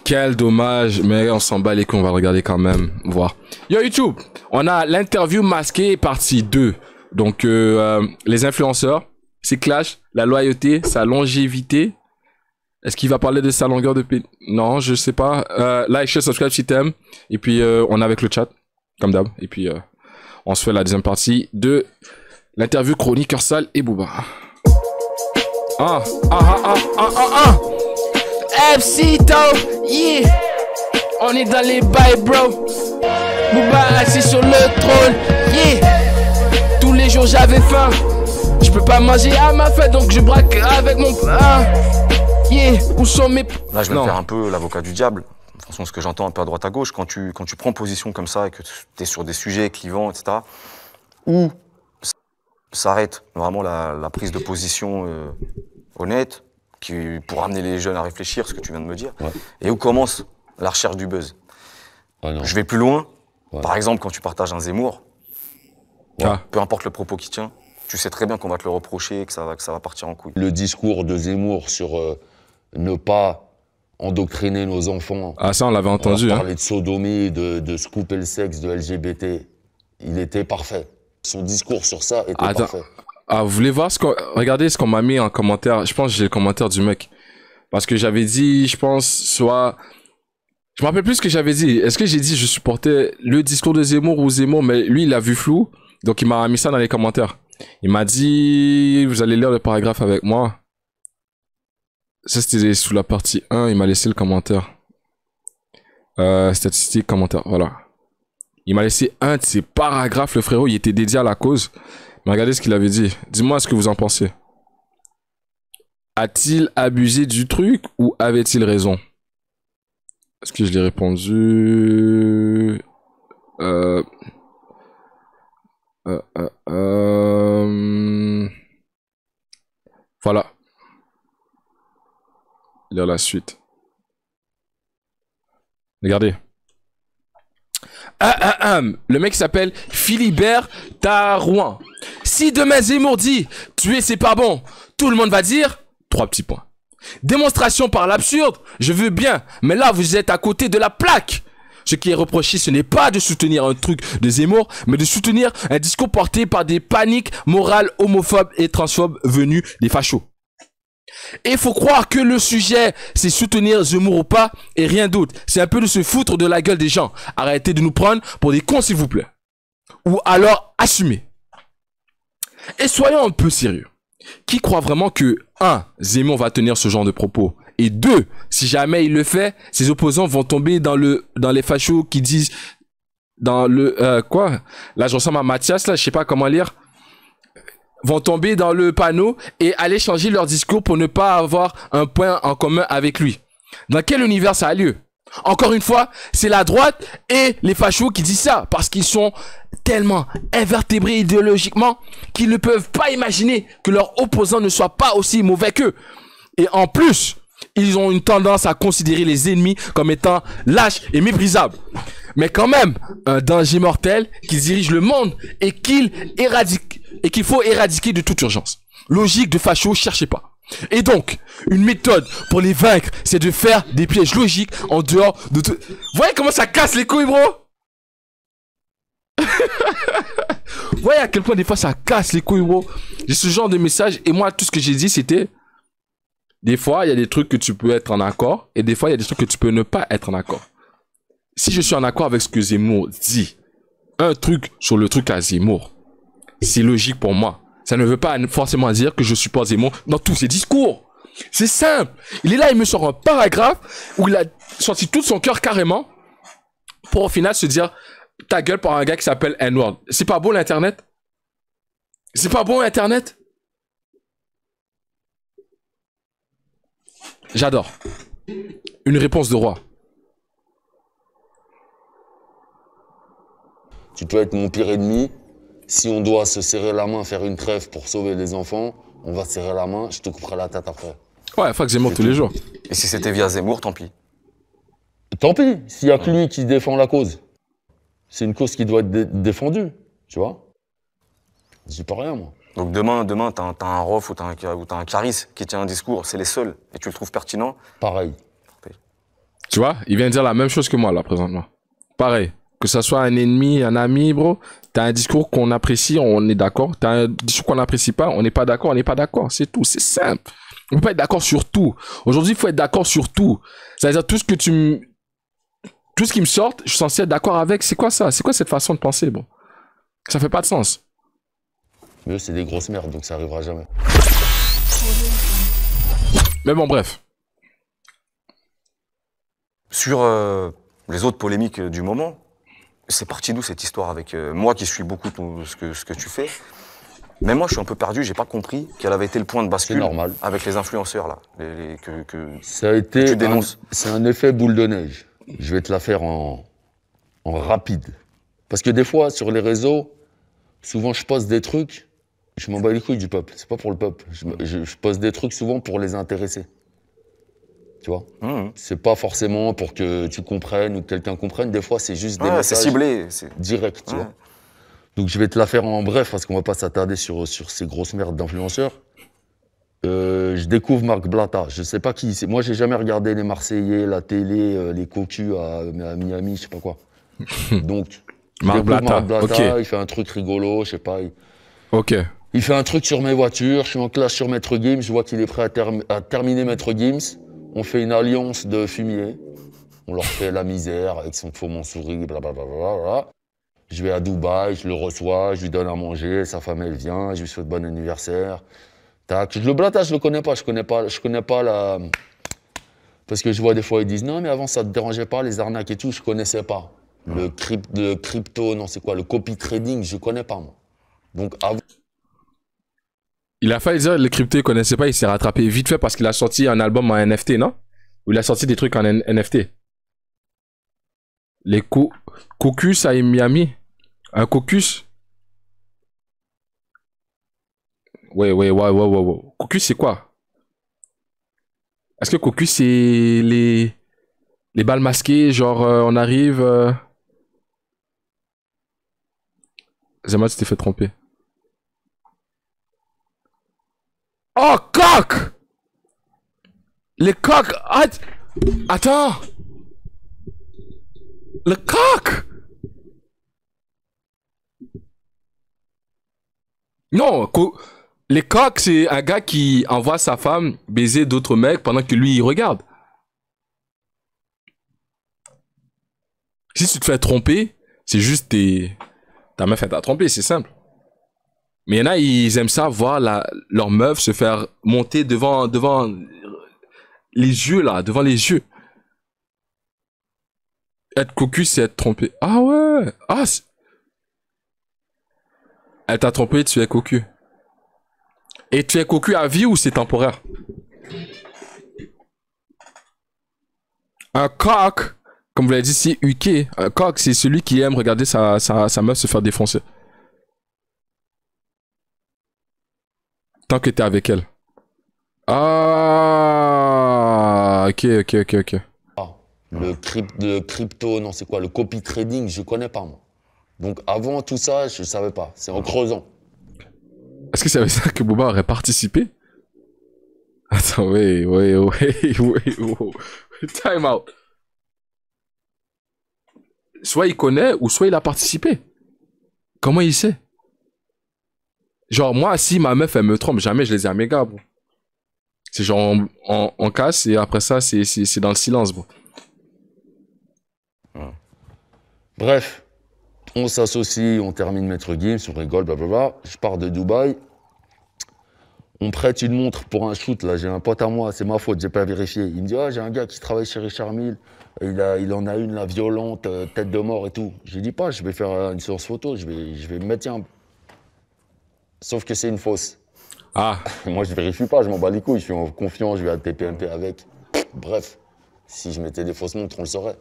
Quel dommage, mais on s'en bat les couilles, on va le regarder quand même, voir. Yo YouTube, on a l'interview masquée partie 2. Donc les influenceurs, c'est Clash, la loyauté, sa longévité. Est-ce qu'il va parler de sa longueur de pénis? Non, je sais pas. Like, share, subscribe si t'aimes. Et puis on est avec le chat, comme d'hab. Et puis on se fait la deuxième partie de l'interview chroniqueur sale et Booba. FC To, yeah. On est dans les bails, bro. Booba assis sur le trône, yeah. Tous les jours j'avais faim. Je peux pas manger à ma fête, donc je braque avec mon pain. Yeah, où sont mes... Là, je vais me faire un peu l'avocat du diable. De toute façon, ce que j'entends un peu à droite à gauche, quand tu prends position comme ça et que tu es sur des sujets clivants, etc., où s'arrête vraiment la prise de position honnête, pour amener les jeunes à réfléchir, ce que tu viens de me dire, et où commence la recherche du buzz. Je vais plus loin. Par exemple, quand tu partages un Zemmour, peu importe le propos qui tient, tu sais très bien qu'on va te le reprocher et que ça va partir en couille. Le discours de Zemmour sur ne pas endoctriner nos enfants. Ah ça, on l'avait entendu. Parler de sodomie, de se couper le sexe, de LGBT, il était parfait. Son discours sur ça était parfait. Ah, vous voulez voir regardez ce qu'on m'a mis en commentaire. Je pense que j'ai le commentaire du mec. Parce que j'avais dit, je pense, soit... Je me rappelle plus ce que j'avais dit. Est-ce que j'ai dit je supportais le discours de Zemmour ou Zemmour, mais lui, il a vu flou. Donc, il m'a mis ça dans les commentaires. Il m'a dit, vous allez lire le paragraphe avec moi. Ça, c'était sous la partie 1. Il m'a laissé le commentaire. Statistiques, commentaires, voilà. Il m'a laissé un de ses paragraphes, le frérot. Il était dédié à la cause. Mais regardez ce qu'il avait dit. Dis-moi ce que vous en pensez. A-t-il abusé du truc ou avait-il raison? Est-ce que je l'ai répondu? Voilà. Lire la suite. Regardez. Le mec s'appelle Philibert Tarouin. Si demain Zemmour dit tuer c'est pas bon, tout le monde va dire 3 petits points. Démonstration par l'absurde, je veux bien, mais là vous êtes à côté de la plaque. Ce qui est reproché, ce n'est pas de soutenir un truc de Zemmour, mais de soutenir un discours porté par des paniques morales homophobes et transphobes venus des fachos. Et il faut croire que le sujet, c'est soutenir Zemmour ou pas, et rien d'autre. C'est un peu de se foutre de la gueule des gens. Arrêtez de nous prendre pour des cons, s'il vous plaît. Ou alors, assumez. Et soyons un peu sérieux. Qui croit vraiment que, 1, Zemmour va tenir ce genre de propos, et 2, si jamais il le fait, ses opposants vont tomber dans les fachos qui disent, quoi? Là, je ressemble à Mathias, là, je sais pas comment lire. Vont tomber dans le panneau et aller changer leur discours pour ne pas avoir un point en commun avec lui. Dans quel univers ça a lieu? Encore une fois, c'est la droite et les fachos qui disent ça parce qu'ils sont tellement invertébrés idéologiquement qu'ils ne peuvent pas imaginer que leurs opposants ne soient pas aussi mauvais qu'eux. Et en plus, ils ont une tendance à considérer les ennemis comme étant lâches et méprisables. Mais quand même, un danger mortel qui dirige le monde et qu'il faut éradiquer de toute urgence. Logique de facho, cherchez pas. Et donc, une méthode pour les vaincre, c'est de faire des pièges logiques en dehors de tout. Vous voyez comment ça casse les couilles, bro? Vous voyez à quel point des fois ça casse les couilles, bro? J'ai ce genre de message et moi, tout ce que j'ai dit, c'était... Des fois, il y a des trucs que tu peux être en accord et des fois, il y a des trucs que tu peux ne pas être en accord. Si je suis en accord avec ce que Zemmour dit, un truc sur le truc à Zemmour, c'est logique pour moi. Ça ne veut pas forcément dire que je supporte Zemmour dans tous ses discours. C'est simple. Il est là, il me sort un paragraphe où il a sorti tout son cœur carrément pour au final se dire ta gueule par un gars qui s'appelle N-word. C'est pas beau l'internet? C'est pas bon internet? J'adore. Une réponse de roi. Tu peux être mon pire ennemi. Si on doit se serrer la main, faire une trêve pour sauver les enfants, on va se serrer la main, je te couperai la tête après. Ouais, fuck Zemmour tous les jours. Et si c'était via Zemmour, tant pis. Tant pis, s'il n'y a que lui qui défend la cause. C'est une cause qui doit être défendue, tu vois. Je dis pas rien, moi. Donc demain t'as un Rof ou t'as un Caris qui tient un discours, c'est les seuls, et tu le trouves pertinent. Pareil. Tu vois, il vient de dire la même chose que moi, là, présentement. Pareil. Que ça soit un ennemi, un ami, bro. T'as un discours qu'on apprécie, on est d'accord. T'as un discours qu'on n'apprécie pas, on n'est pas d'accord, on n'est pas d'accord. C'est tout, c'est simple. On peut pas être d'accord sur tout. Aujourd'hui, il faut être d'accord sur tout. C'est-à-dire, tout ce qui me sort, je suis censé être d'accord avec. C'est quoi ça? C'est quoi cette façon de penser, bro? Ça fait pas de sens. Mais eux, c'est des grosses merdes, donc ça arrivera jamais. Mais bon, bref. Sur les autres polémiques du moment, c'est parti d'où cette histoire avec moi qui suis beaucoup ce que tu fais. Mais moi, je suis un peu perdu, j'ai pas compris quel avait été le point de bascule normal. avec les influenceurs là, Ça a été tu dénonces. C'est un effet boule de neige. Je vais te la faire en rapide. Parce que des fois, sur les réseaux, souvent je poste des trucs, je m'en bats les couilles du peuple. C'est pas pour le peuple. Je poste des trucs souvent pour les intéresser. Tu vois? C'est pas forcément pour que tu comprennes ou que quelqu'un comprenne. Des fois, c'est juste des C'est messages ciblé. directs, tu vois. Donc je vais te la faire en bref parce qu'on va pas s'attarder sur ces grosses merdes d'influenceurs. Je découvre Marc Blatta. Je sais pas qui c'est. Moi, j'ai jamais regardé les Marseillais, la télé, les cocus à Miami, je sais pas quoi. Donc, Marc Blatta, ok. il fait un truc rigolo, je sais pas. Ok. Il fait un truc sur mes voitures. Je suis en classe sur Maître Gims. Je vois qu'il est prêt à terminer Maître Gims. On fait une alliance de fumier. On leur fait la misère avec son faux Montsouris, blablabla. Je vais à Dubaï, je le reçois, je lui donne à manger, sa femme elle vient, je lui souhaite bon anniversaire. Tac. Le Blatta, je le connais pas, je connais pas la... Parce que je vois des fois, ils disent non, mais avant ça te dérangeait pas, les arnaques et tout, je connaissais pas. Le crypto, non, c'est quoi, le copy trading, je connais pas, moi. Donc, avant... Il a failli dire le crypto, il connaissait pas, il s'est rattrapé vite fait parce qu'il a sorti un album en NFT, non? Ou il a sorti des trucs en NFT. Les cocus à Miami. Un cocus? Ouais. Cocus, c'est quoi? Est-ce que cocus, c'est les balles masquées, genre on arrive... Zama, tu t'es fait tromper. Oh, coq! Les coqs! Attends! Le coq! Non, les coqs, c'est un gars qui envoie sa femme baiser d'autres mecs pendant que lui, il regarde. Si tu te fais tromper, c'est juste ta meuf, elle t'a trompé, c'est simple. Mais il y en a, ils aiment ça, voir leur meuf se faire monter devant les yeux, là, devant les yeux. Être cocu, c'est être trompé. Ah ouais! Ah, elle t'a trompé, tu es cocu. Et tu es cocu à vie ou c'est temporaire? Un coq, comme vous l'avez dit, c'est UK. Un coq, c'est celui qui aime regarder sa meuf se faire défoncer. Tant que t'es avec elle. Ah, ok. Le crypto, non, c'est quoi, le copy trading, je connais pas, moi. Donc avant tout ça, je savais pas. C'est en creusant. Est-ce que ça veut dire que Booba aurait participé? Attends, ouais. Time out. Soit il connaît, ou soit il a participé. Comment il sait? Genre, moi, si ma meuf, elle me trompe, jamais je les ai à mes gars, bro. C'est genre, on casse, et après ça, c'est dans le silence, bro. Bref, on s'associe, on termine Maître Gims, on rigole, blablabla. Je pars de Dubaï. On prête une montre pour un shoot, là. J'ai un pote à moi, c'est ma faute, j'ai pas vérifié. Il me dit, ah, j'ai un gars qui travaille chez Richard Mille. Il en a une, la violente, tête de mort et tout. Je lui dis pas, je vais faire une séance photo, je vais me mettre, tiens. Sauf que c'est une fausse. Ah. Moi, je vérifie pas, je m'en bats les couilles, je suis en confiance, je vais à TPMP avec. Bref, si je mettais des fausses montres, on le saurait.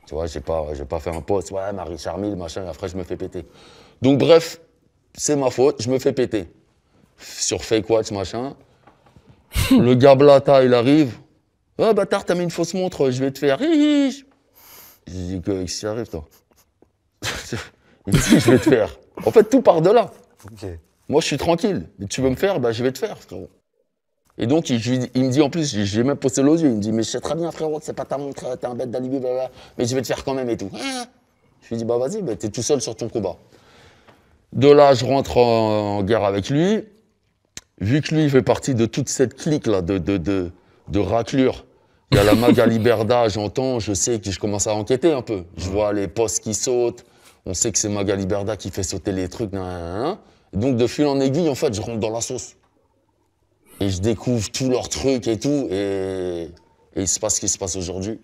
Tu vois, j'ai pas fait un post, ouais, Marie Charmille, machin, et après je me fais péter. Donc bref, c'est ma faute, je me fais péter. Sur Fake Watch, machin. Le gars Blatta, il arrive. Oh, bâtard, t'as mis une fausse montre, je vais te faire. J'ai dit, qu'est-ce qui arrive, toi? Il me dit, je vais te faire. En fait, tout part de là. Ok. Moi, je suis tranquille. Mais tu veux me faire, bah, je vais te faire, frérot. Et donc, il me dit, en plus, j'ai même posté l'os, il me dit, mais je sais très bien, frérot, c'est pas ta montre, t'es un bête d'alibi, blablabla, mais je vais te faire quand même et tout. Je lui dis, bah vas-y, bah, t'es tout seul sur ton combat. De là, je rentre en guerre avec lui. Vu que lui, il fait partie de toute cette clique-là de raclures. Il y a la Magali Berda, j'entends, je sais que je commence à enquêter un peu. Je vois les postes qui sautent, on sait que c'est Magali Berda qui fait sauter les trucs. Et donc, de fil en aiguille, en fait, je rentre dans la sauce. Et je découvre tous leurs trucs et tout, et il se passe ce qui se passe aujourd'hui.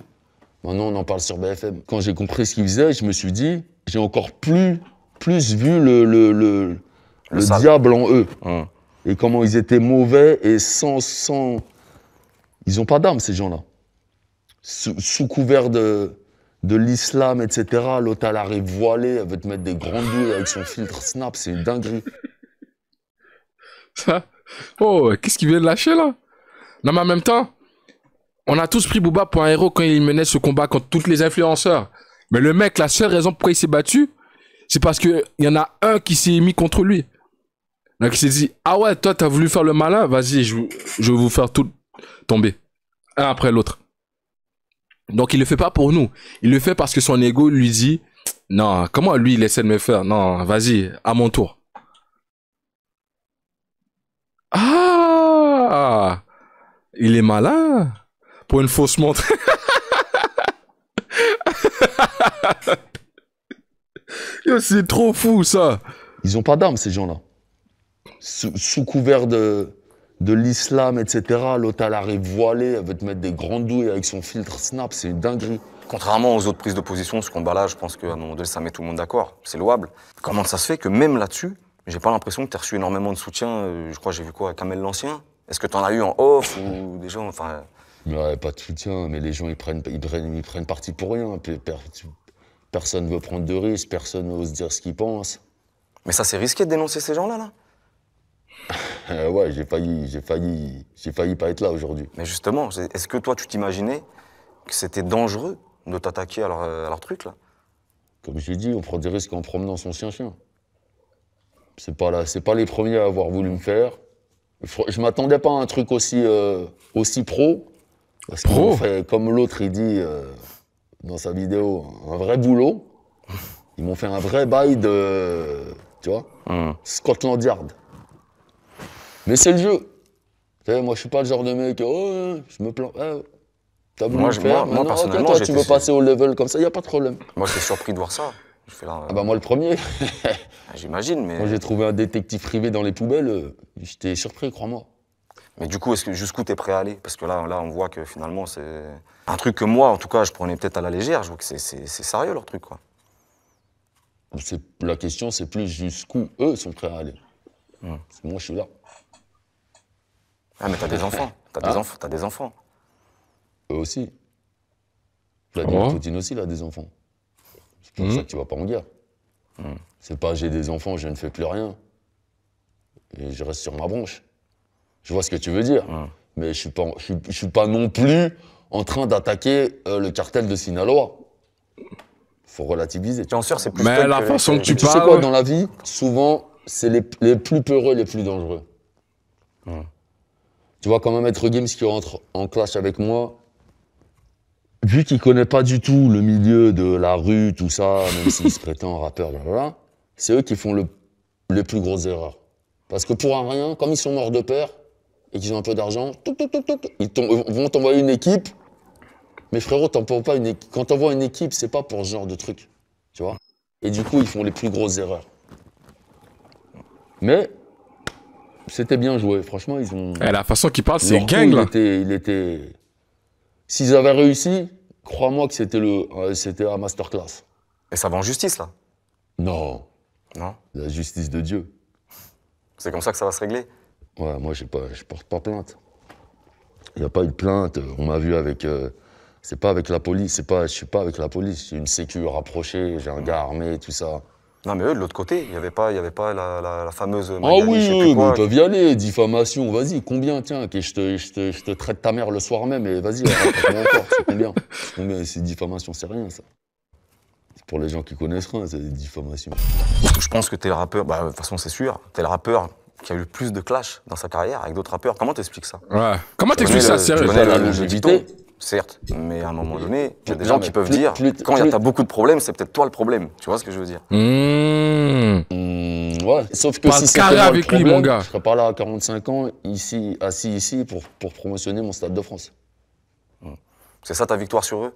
Maintenant, on en parle sur BFM. Quand j'ai compris ce qu'ils faisaient, je me suis dit, j'ai encore plus vu le diable en eux. Et comment ils étaient mauvais et sans... Ils n'ont pas d'âme, ces gens-là. Sous couvert de l'islam, etc., l'autre, elle arrive voilée, elle veut te mettre des grandes douilles avec son filtre Snap, c'est une dinguerie. Ça. Oh, qu'est-ce qu'il vient de lâcher là? Non, mais en même temps, on a tous pris Booba pour un héros quand il menait ce combat contre tous les influenceurs. Mais le mec, la seule raison pourquoi il s'est battu, c'est parce qu'il y en a un qui s'est mis contre lui. Donc il s'est dit, ah ouais, toi t'as voulu faire le malin, vas-y, je vais vous faire tout tomber. Un après l'autre. Donc il le fait pas pour nous. Il le fait parce que son ego lui dit, non, comment lui il essaie de me faire? Non, vas-y, à mon tour. Ah, il est malin pour une fausse montre. Yo, c'est trop fou ça. Ils ont pas d'âme, ces gens-là. Sous couvert de l'islam, etc., l'autre, elle arrive voilée, elle veut te mettre des grandes douilles avec son filtre Snap, c'est une dinguerie. Contrairement aux autres prises de position, ce combat-là, je pense qu'à un moment donné, ça met tout le monde d'accord. C'est louable. Comment ça se fait que même là-dessus, j'ai pas l'impression que tu as reçu énormément de soutien. Je crois que j'ai vu quoi, Kamel l'Ancien? Est-ce que tu en as eu en off ou des gens, enfin... Ouais, pas de soutien, mais les gens, ils prennent parti pour rien. Personne veut prendre de risques, personne n'ose dire ce qu'il pense. Mais ça, c'est risqué de dénoncer ces gens-là, là? Ouais, j'ai failli pas être là aujourd'hui. Mais justement, est-ce que toi, tu t'imaginais que c'était dangereux de t'attaquer à leur truc, là? Comme j'ai dit, on prend des risques en promenant son chien-chien. C'est pas les premiers à avoir voulu me faire. Je m'attendais pas à un truc aussi pro. Parce qu'ils m'ont fait, comme l'autre, il dit dans sa vidéo, un vrai boulot. Ils m'ont fait un vrai bail de, tu vois, Scotland Yard. Mais c'est le jeu. Tu sais, moi, je suis pas le genre de mec, oh, je me plains. T'as voulu le faire, moi personnellement, toi, tu veux passer au level comme ça, y a pas de problème. Moi, j'étais surpris de voir ça. Je fais là, Ah bah moi, le premier. J'imagine, mais... Quand j'ai trouvé un détective privé dans les poubelles, j'étais surpris, crois-moi. Mais du coup, jusqu'où t'es prêt à aller? Parce que là, on voit que finalement, c'est un truc que moi, en tout cas, je prenais peut-être à la légère. Je vois que c'est sérieux, leur truc, quoi. La question, c'est plus jusqu'où eux sont prêts à aller. Parce que moi, je suis là. Ah, mais t'as des enfants. T'as des enfants. Eux aussi. Vladimir Poutine aussi, il a des enfants. C'est pour ça que tu vas pas en guerre. C'est pas j'ai des enfants, je ne fais plus rien. Et je reste sur ma branche. Je vois ce que tu veux dire. Mais je suis pas non plus en train d'attaquer le cartel de Sinaloa. Faut relativiser. Tu en sûr, c'est plus... Mais la façon que tu parles... Tu sais quoi, dans la vie, souvent, c'est les plus peureux, les plus dangereux. Tu vois, quand un Maître Gims qui rentre en clash avec moi, vu qu'il connaît pas du tout le milieu de la rue, tout ça, même s'il se prétend rappeur, blablabla, c'est eux qui font les plus grosses erreurs. Parce que pour un rien, comme ils sont morts de peur et qu'ils ont un peu d'argent, ils vont t'envoyer une équipe. Mais frérot, pas une équipe. Quand t'envoies une équipe, c'est pas pour ce genre de truc. Tu vois? Et du coup, ils font les plus grosses erreurs. Mais c'était bien joué. Franchement, ils ont... Et la façon qu'ils parlent, c'est Leur gang, coup, là. il était... S'ils avaient réussi, crois-moi que c'était un masterclass. Et ça va en justice, là? Non. Non? La justice de Dieu. C'est comme ça que ça va se régler? Ouais, moi, je porte pas plainte. Il n'y a pas eu de plainte. On m'a vu avec... c'est pas avec la police. Je suis pas avec la police. J'ai une sécu rapprochée, j'ai un gars armé, tout ça. Non, mais eux, de l'autre côté, il n'y avait pas la fameuse... Ah Magali, oui, je sais plus mais quoi. ils peuvent y aller. Diffamation, vas-y. Combien, tiens, que je te traite ta mère le soir même et vas-y, raconte-moi encore. C'est combien? C'est diffamation, c'est rien, ça. C'est pour les gens qui connaissent rien, c'est des diffamations. Je pense que t'es le rappeur, bah, de toute façon, c'est sûr, t'es le rappeur qui a eu le plus de clash dans sa carrière avec d'autres rappeurs. Comment t'expliques ça? Ouais. Comment t'expliques ça, Tu sérieux? connais la le longévité. dicton, certes, mais à un moment donné, il y a des Non, gens mais qui peuvent plus- dire, plus- quand plus- t'as beaucoup de problèmes, c'est peut-être toi le problème. Tu vois ce que je veux dire? Ouais. Sauf que Parle si c'était carré moi le avec lui, problème, mon gars. je serais pas là à 45 ans, ici, assis ici, pour promotionner mon Stade de France. C'est ça ta victoire sur eux?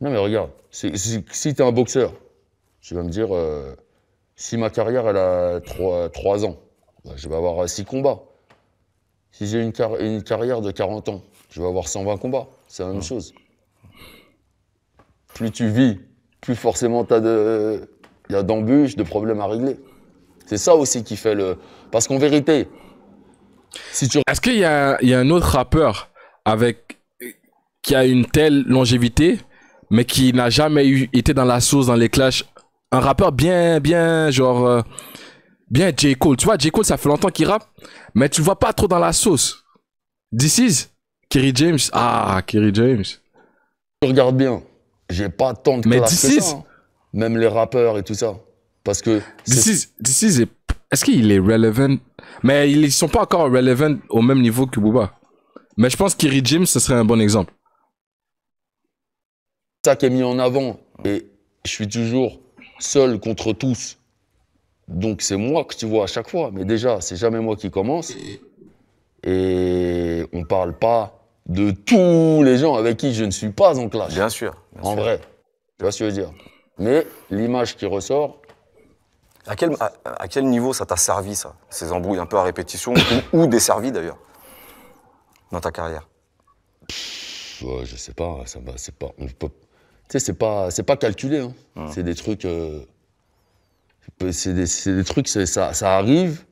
Non mais regarde, si t'es un boxeur, tu vas me dire, si ma carrière elle a 3 ans, bah, je vais avoir 6 combats. Si j'ai une carrière de 40 ans, je vais avoir 120 combats. C'est la même chose. Plus tu vis, plus forcément il y a d'embûches, de problèmes à régler. C'est ça aussi qui fait le... Parce qu'en vérité, si tu... Est-ce qu'il y a un autre rappeur qui a une telle longévité, mais qui n'a jamais été dans la sauce, dans les clashs? Un rappeur bien, genre, bien J. Cole. Tu vois, J. Cole, ça fait longtemps qu'il rappe, mais tu le vois pas trop dans la sauce. This is Kerry James. Ah, Kerry James. Tu regardes bien, j'ai pas tant de Mais clash This que is- ça, hein. Même les rappeurs et tout ça. Parce que... This is est-ce qu'il est relevant? Mais ils sont pas encore relevant au même niveau que Booba. Mais je pense que Kerry James, ce serait un bon exemple. ça qui est mis en avant et je suis toujours seul contre tous. Donc c'est moi que tu vois à chaque fois. Mais déjà, c'est jamais moi qui commence. Et on parle pas de tous les gens avec qui je ne suis pas en clash. Bien sûr. bien En sûr. vrai. Tu vois ce que je veux dire. Mais l'image qui ressort, À quel niveau ça t'a servi, ça? Ces embrouilles un peu à répétition, ou desservies d'ailleurs, dans ta carrière? ouais, je sais pas, c'est pas, on peut, tu sais, c'est pas calculé, hein. C'est des trucs, c'est des trucs, ça arrive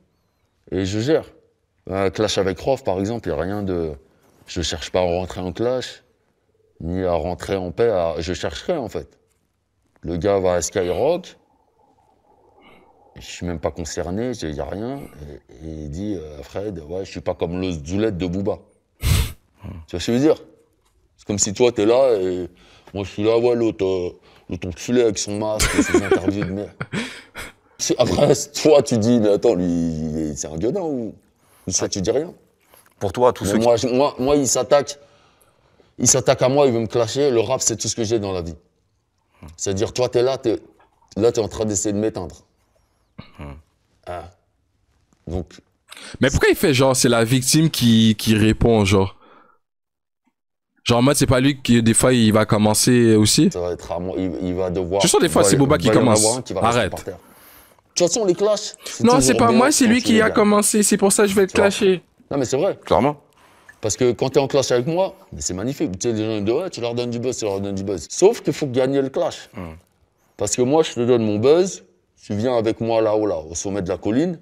et je gère. Un clash avec Rof, par exemple, il n'y a rien de, je cherche pas à rentrer en clash, ni à rentrer en paix, je chercherai en fait. Le gars va à Skyrock, je suis même pas concerné, il n'y a rien, et il dit, Fred, ouais, je suis pas comme le Zoulette de Booba. Tu vois ce que je veux dire? C'est comme si toi, t'es là et moi, je suis là, ouais, l'autre enculé avec son masque, ses interviews de merde. Après, toi, tu dis, mais attends, lui, c'est un gueudin ou ça, tu dis rien. Pour toi, tous Mais ceux qui... moi, il s'attaque à moi, il veut me clasher. Le rap, c'est tout ce que j'ai dans la vie. C'est-à-dire, toi, t'es en train d'essayer de m'éteindre. Ah. Donc, Mais pourquoi il fait genre, c'est la victime qui répond, genre? Genre en mode, c'est pas lui qui, des fois, il va commencer aussi? ça va être à moi, il va devoir... Je sens des fois, c'est Booba qui il va y en commence. avoir un qui va rester Arrête. par terre. De toute façon, les clashs... Non, toujours c'est pas bien moi, c'est quand lui tu qui les a gagnes. commencé, c'est pour ça que je vais te Tu vois. clasher. Non, mais c'est vrai. Clairement. Parce que quand t'es en clash avec moi, mais c'est magnifique. Tu sais, les gens ils disent, ouais, tu leur donnes du buzz, tu leur donnes du buzz. Sauf qu'il faut gagner le clash. Parce que moi, je te donne mon buzz, tu viens avec moi là-haut, là, au sommet de la colline.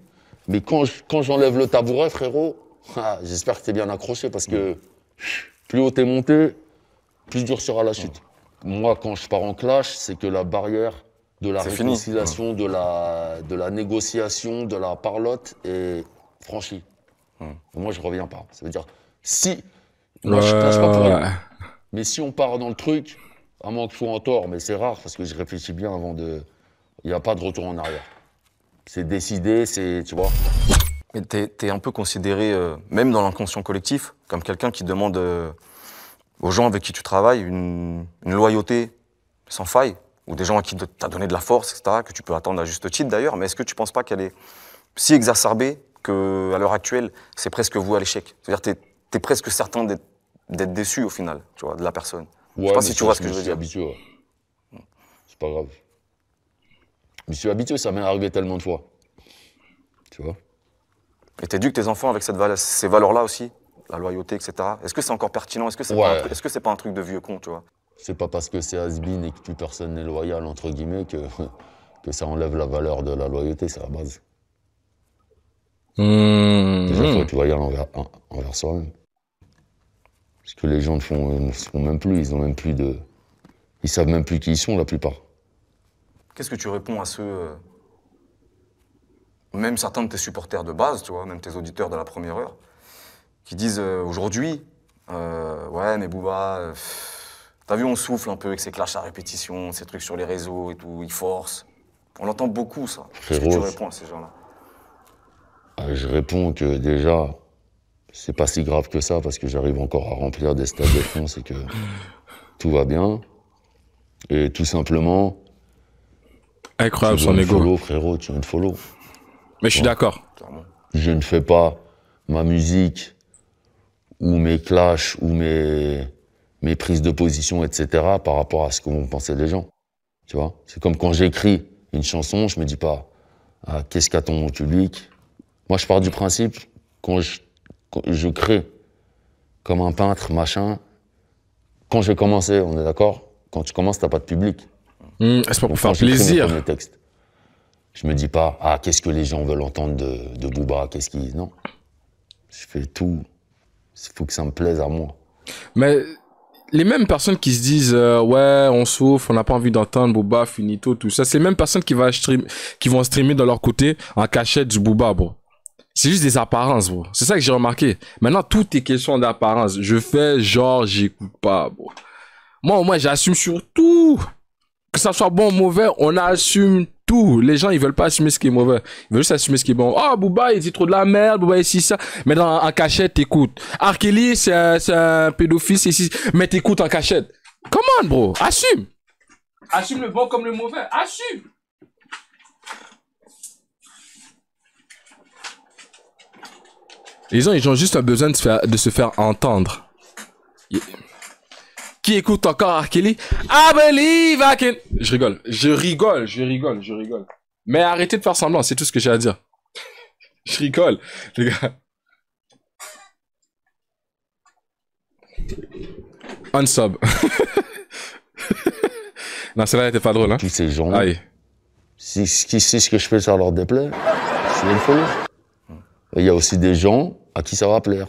Mais quand j'enlève le tabouret, frérot, j'espère que t'es bien accroché parce que plus haut t'es monté, plus dur sera la chute. Moi, quand je pars en clash, c'est que la barrière de la C'est fini. réconciliation, de la négociation, de la parlotte est franchie. Moi, je reviens pas. Ça veut dire, si... Moi, je clash pas pour rien. Mais si on part dans le truc, à moins que je sois en tort, mais c'est rare parce que je réfléchis bien avant de... Il n'y a pas de retour en arrière. C'est décidé, c'est... Tu vois. Mais t'es un peu considéré, même dans l'inconscient collectif, comme quelqu'un qui demande aux gens avec qui tu travailles une loyauté sans faille, ou des gens à qui t'as donné de la force, etc., que tu peux attendre à juste titre d'ailleurs, mais est-ce que tu penses pas qu'elle est si exacerbée qu'à l'heure actuelle, c'est presque voué à l'échec? C'est-à-dire t'es presque certain d'être déçu au final, tu vois, de la personne. Je sais pas si tu vois ce que je veux dire. Je suis habitué, ouais. C'est pas grave. Je suis habitué, ça m'est arrivé tellement de fois. Tu vois. Et t'éduques tes enfants avec ces valeurs-là aussi, la loyauté, etc. Est-ce que c'est encore pertinent? Est-ce que c'est Ouais. est-ce que c'est pas un truc de vieux con, tu vois? C'est pas parce que c'est has-been et que plus personne n'est loyal, entre guillemets, que ça enlève la valeur de la loyauté, c'est la base. Déjà, il faut être loyal envers soi-même. Parce que les gens ne font même plus, ils ont même plus de... Ils savent même plus qui ils sont, la plupart. Qu'est-ce que tu réponds à ceux, même certains de tes supporters de base, tu vois, même tes auditeurs de la première heure, qui disent aujourd'hui, ouais, mais Booba, t'as vu, on souffle un peu avec ces clashs à répétition, ces trucs sur les réseaux et tout, ils forcent. On l'entend beaucoup, ça. Qu'est-ce que tu Frérot, réponds à ces gens-là? Je réponds que déjà, c'est pas si grave que ça parce que j'arrive encore à remplir des stades de France et que tout va bien. Et tout simplement, Incroyable tu son veux me ego. follow, frérot, tu veux me follow. Mais je suis d'accord. Clairement. Je ne fais pas ma musique ou mes clashs ou mes prises de position, etc. par rapport à ce que vont penser les gens. Tu vois, c'est comme quand j'écris une chanson, je me dis pas ah, qu'est-ce qu'attend mon public. Moi, je pars du principe quand je crée comme un peintre, machin. Quand j'ai commencé, on est d'accord. Quand tu commences, t'as pas de public. C'est pas pour Donc, faire quand j'écris mes plaisir. premiers textes, je me dis pas ah qu'est-ce que les gens veulent entendre de Booba, qu'est-ce qu'ils non. Je fais tout. Il faut que ça me plaise à moi. Mais les mêmes personnes qui se disent ouais, on souffre, on n'a pas envie d'entendre Booba, finito, tout ça, c'est les mêmes personnes qui vont streamer de leur côté en cachette du Booba, bro. C'est juste des apparences, bro. C'est ça que j'ai remarqué. Maintenant, tout est question d'apparence. Je fais genre, j'écoute pas, bro. Moi, au moins, j'assume sur tout. Que ça soit bon ou mauvais, on assume tout. Les gens, ils veulent pas assumer ce qui est mauvais. Ils veulent juste assumer ce qui est bon. Oh, Booba, il dit trop de la merde. Booba, ici, ça. Mais en cachette, t'écoutes. R. Kelly, c'est un pédophile, c'est ici. Mais t'écoutes en cachette. Come on, bro. Assume. Assume le bon comme le mauvais. Assume. Les gens, ils ont juste un besoin de se faire entendre. Qui écoute encore R. Kelly? I believe I can... Je rigole. Mais arrêtez de faire semblant, c'est tout ce que j'ai à dire. Je rigole, les gars. Unsub. Non, celle-là était pas drôle, hein. Tous ces gens, Aïe. si ce que je fais, ça leur déplaît, je vais le follow. Et il y a aussi des gens à qui ça va plaire.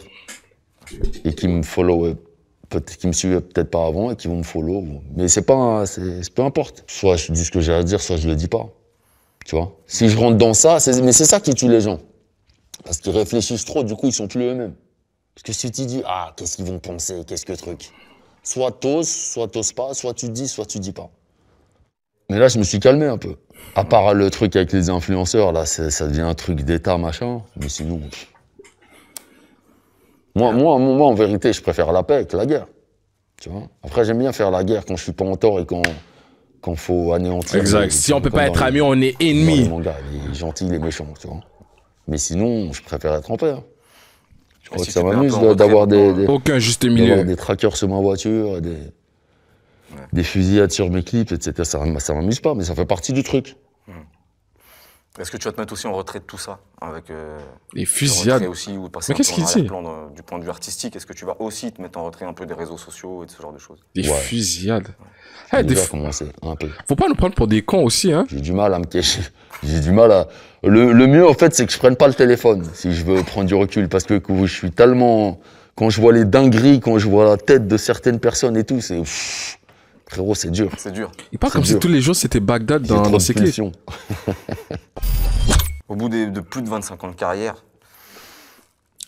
Et qui me follow, qui me suivaient peut-être pas avant et qui vont me follow. Mais c'est pas, peu importe. Soit je dis ce que j'ai à dire, soit je le dis pas. Tu vois? Si je rentre dans ça, mais c'est ça qui tue les gens. Parce qu'ils réfléchissent trop, du coup, ils sont plus eux-mêmes. Parce que si tu dis, ah, qu'est-ce qu'ils vont penser, qu'est-ce que truc. Soit t'oses pas, soit tu dis pas. Mais là, je me suis calmé un peu. À part le truc avec les influenceurs, là, ça devient un truc d'état, machin. Mais sinon... Moi, en vérité, je préfère la paix que la guerre. Tu vois. Après, j'aime bien faire la guerre quand je suis pas en tort et quand faut anéantir. Exact. Si on peut pas être amis, on est ennemis. Les gentils, les méchants, tu vois. Mais sinon, je préfère être en paix. Je crois si que ça tu te mets un m'amuse peu en retrait d'avoir des Aucun juste d'avoir milieu. des trackers sur ma voiture, des fusillades sur mes clips, etc. Ça m'amuse pas, mais ça fait partie du truc. Est-ce que tu vas te mettre aussi en retrait de tout ça avec Les le fusillades. retrait aussi ou passer Mais un qu'est-ce peu qu'il en dit? arrière-plan du point de vue artistique? Est-ce que tu vas aussi te mettre en retrait un peu des réseaux sociaux et de ce genre de choses? Des Ouais. fusillades. J'ai Eh, des déjà fou- commencé, un peu. Faut pas nous prendre pour des cons aussi, hein. J'ai du mal à me cacher. J'ai du mal à... Le mieux, en fait, c'est que je prenne pas le téléphone, si je veux prendre du recul. Parce que je suis tellement... Quand je vois les dingueries, quand je vois la tête de certaines personnes et tout, c'est... Pff, frérot, c'est dur. C'est dur. Il parle C'est comme si dur. tous les jours c'était Bagdad J'ai trop dans de ses clips. pulsions. Au bout de plus de 25 ans de carrière,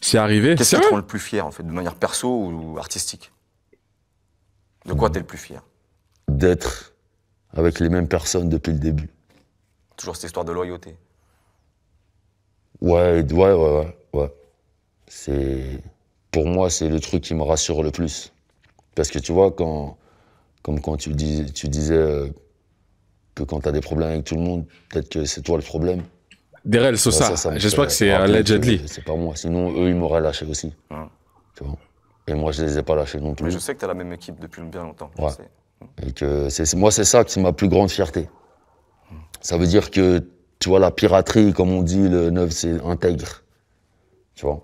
C'est arrivé. qu'est-ce C'est qui te vrai. rend le plus fier, en fait, de manière perso ou artistique? De quoi t'es le plus fier? D'être avec les mêmes personnes depuis le début. Toujours cette histoire de loyauté. Ouais. Pour moi, c'est le truc qui me rassure le plus. Parce que tu vois, comme quand tu disais que quand t'as des problèmes avec tout le monde, peut-être que c'est toi le problème. Derel, c'est Ouais, ça. me J'espère fait que c'est rappeler allegedly. que c'est pas moi. Sinon, eux, ils m'auraient lâché aussi. Ouais. Tu vois. Et moi, je les ai pas lâchés non Mais plus. je sais que t'as la même équipe depuis bien longtemps. je Ouais. sais. Et que moi, c'est ça qui est ma plus grande fierté. Ça veut dire que, tu vois, la piraterie, comme on dit, le 9, c'est intègre. Tu vois.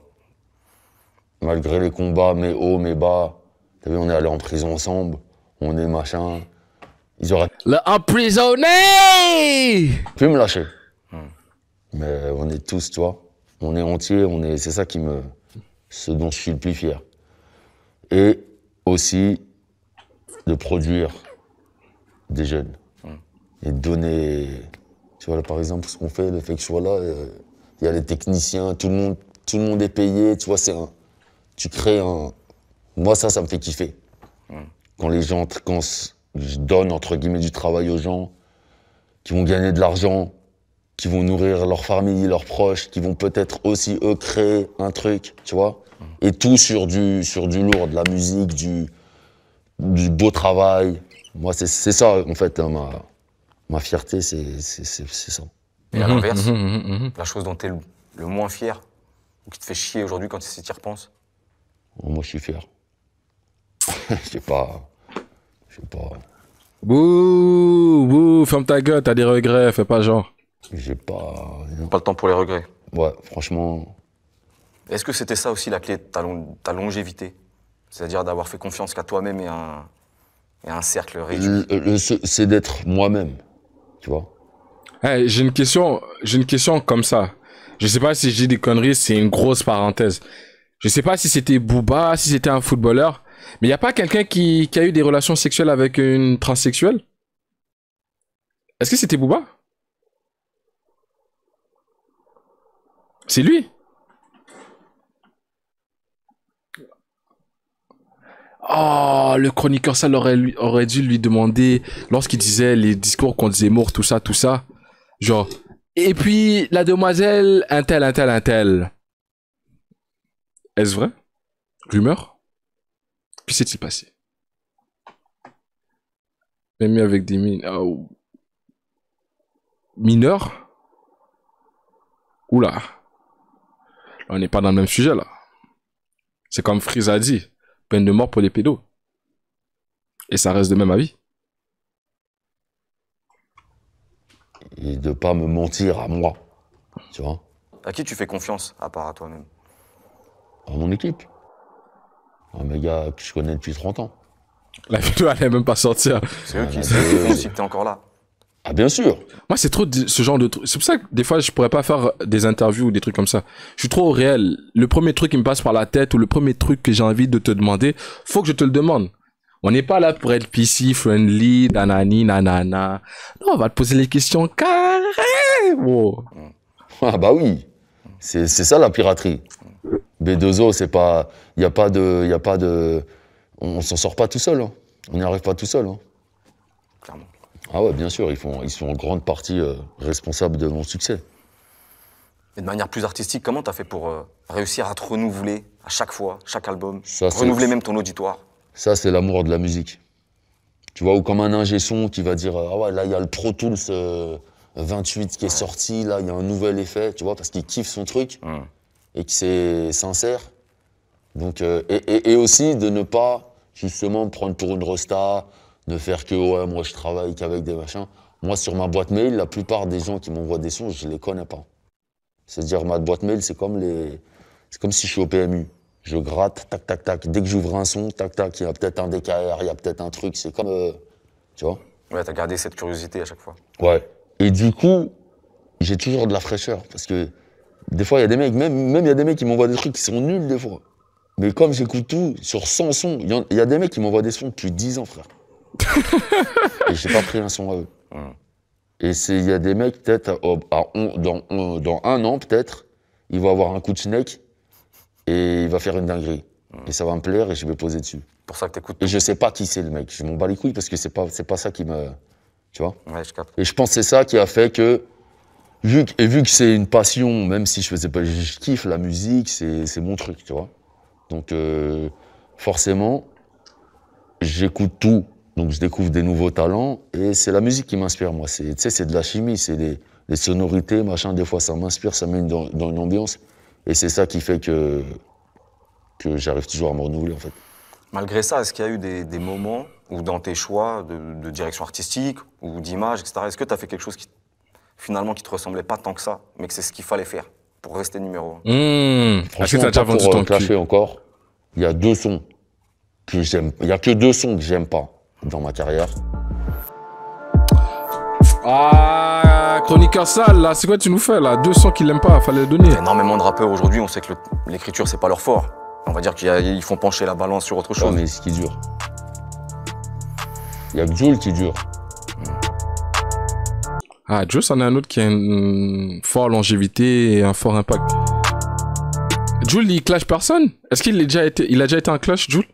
Malgré les combats, mes hauts, mes bas, t'as vu, on est allé en prison ensemble, on est machin. Ils auraient Le emprisonné! pu me lâcher. Mais on est tous, tu vois, on est entiers, c'est ça ce dont je suis le plus fier. Et aussi de produire des jeunes et de donner, tu vois, là, par exemple, ce qu'on fait, le fait que je sois là, il y a les techniciens, tout le monde est payé, tu vois, tu crées un... Moi, ça me fait kiffer. Quand je donne, entre guillemets, du travail aux gens qui vont gagner de l'argent, qui vont nourrir leur famille, leurs proches, qui vont peut-être aussi, eux, créer un truc, tu vois. Et tout sur du lourd, de la musique, du beau travail. Moi, c'est ça, en fait, hein, ma fierté, c'est ça. Et à l'inverse, la chose dont tu es le moins fier, ou qui te fait chier aujourd'hui quand tu y repenses? Moi, je suis fier. Je sais pas. Bouh, ferme ta gueule, t'as des regrets, fais pas genre. J'ai pas. Pas le temps pour les regrets. Ouais, franchement. Est-ce que c'était ça aussi la clé de ta longévité? C'est-à-dire d'avoir fait confiance qu'à toi-même et un cercle réduit? C'est d'être moi-même, tu vois. Hey, j'ai une question comme ça. Je sais pas si je dis des conneries, c'est une grosse parenthèse. Je sais pas si c'était Booba, si c'était un footballeur, mais y a pas quelqu'un qui a eu des relations sexuelles avec une transsexuelle? Est-ce que c'était Booba? C'est lui? Oh, le chroniqueur sale aurait dû lui demander, lorsqu'il disait les discours contre Zemmour, tout ça, genre, et puis la demoiselle, un tel. Est-ce vrai? Rumeur? Que s'est-il passé? Même avec des mineurs? Oula. Là, on n'est pas dans le même sujet, là. C'est comme Freeze a dit. Peine de mort pour les pédos. Et ça reste de même avis. Et de pas me mentir à moi, tu vois. À qui tu fais confiance, à part à toi-même? À mon équipe. À mes gars que je connais depuis 30 ans. La vidéo allait même pas sortir. C'est eux qui font si t'es encore là. Ah bien sûr. Moi, c'est trop ce genre de truc. C'est pour ça que des fois, je pourrais pas faire des interviews ou des trucs comme ça. Je suis trop au réel. Le premier truc qui me passe par la tête ou le premier truc que j'ai envie de te demander, faut que je te le demande. On n'est pas là pour être PC, friendly, nanani, nanana. Non, on va te poser les questions carrées. Wow. Ah bah oui. C'est ça la piraterie. B2O, c'est pas... Y a pas de... On s'en sort pas tout seul. Hein. On n'y arrive pas tout seul. Hein. Clairement. Ah ouais, bien sûr, ils sont en grande partie responsables de mon succès. Et de manière plus artistique, comment t'as fait pour réussir à te renouveler à chaque fois, chaque album, Ça, renouveler même ton auditoire? Ça, c'est l'amour de la musique. Tu vois, ou comme un ingé son qui va dire ah ouais, là, il y a le Pro Tools 28 qui est sorti, là, il y a un nouvel effet, tu vois, parce qu'il kiffe son truc et que c'est sincère. Donc, et aussi de ne pas, justement, me prendre pour une resta, de faire que, ouais, moi, je travaille qu'avec des machins. Moi, sur ma boîte mail, la plupart des gens qui m'envoient des sons, je les connais pas. C'est-à-dire, ma boîte mail, c'est comme si je suis au PMU. Je gratte, tac, tac, tac. Dès que j'ouvre un son, tac, tac, il y a peut-être un DKR, il y a peut-être un truc. C'est comme, tu vois. Ouais, t'as gardé cette curiosité à chaque fois. Ouais. Et du coup, j'ai toujours de la fraîcheur. Parce que des fois, il y a des mecs, même il y a des mecs qui m'envoient des trucs qui sont nuls des fois. Mais comme j'écoute tout, sur 100 sons, il y a des mecs qui m'envoient des sons depuis 10 ans, frère. Et j'ai pas pris un son à eux. Et il y a des mecs, peut-être, dans un an, peut-être, ils vont avoir un coup de snake et il va faire une dinguerie. Et ça va me plaire et je vais poser dessus. Pour ça que t'écoutes. Et je sais pas qui c'est le mec. Je m'en bats les couilles parce que c'est pas ça qui me... Tu vois? Ouais, je capte. Et je pense que c'est ça qui a fait que, vu que c'est une passion, même si je faisais pas... Je kiffe la musique, c'est mon truc, tu vois? Donc, forcément, j'écoute tout. Donc, je découvre des nouveaux talents et c'est la musique qui m'inspire, moi. Tu sais, c'est de la chimie, c'est les sonorités, machin. Des fois, ça m'inspire, ça met dans une ambiance. Et c'est ça qui fait que j'arrive toujours à me renouveler, en fait. Malgré ça, est-ce qu'il y a eu des moments où dans tes choix de direction artistique ou d'image, etc., est-ce que tu as fait quelque chose qui te ressemblait pas tant que ça, mais que c'est ce qu'il fallait faire pour rester numéro 1? Est-ce que t'as déjà vendu ton cul? Encore, il y a 2 sons que j'aime. Il y a que 2 sons que j'aime pas dans ma carrière. Ah, chroniqueur sale, là, c'est quoi tu nous fais, là? 2 sons qu'il aime pas, fallait le donner. Il y a énormément de rappeurs aujourd'hui, on sait que l'écriture, c'est pas leur fort. On va dire qu'ils font pencher la balance sur autre chose. Non, mais ce qui dure. Il y a que Jul qui dure. Ah, Joe, c'en a un autre qui a une forte longévité et un fort impact. Jul, il clash personne? Est-ce qu'il a déjà été en clash, Jul?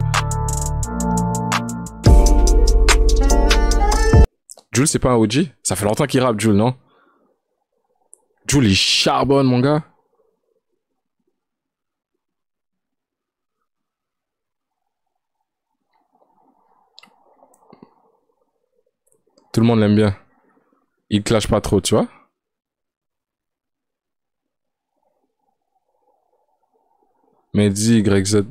Jul, c'est pas un OG? Ça fait longtemps qu'il rappe, Jul, non? Jules, il charbonne, mon gars. Tout le monde l'aime bien. Il clash pas trop, tu vois. Mehdi, YZ.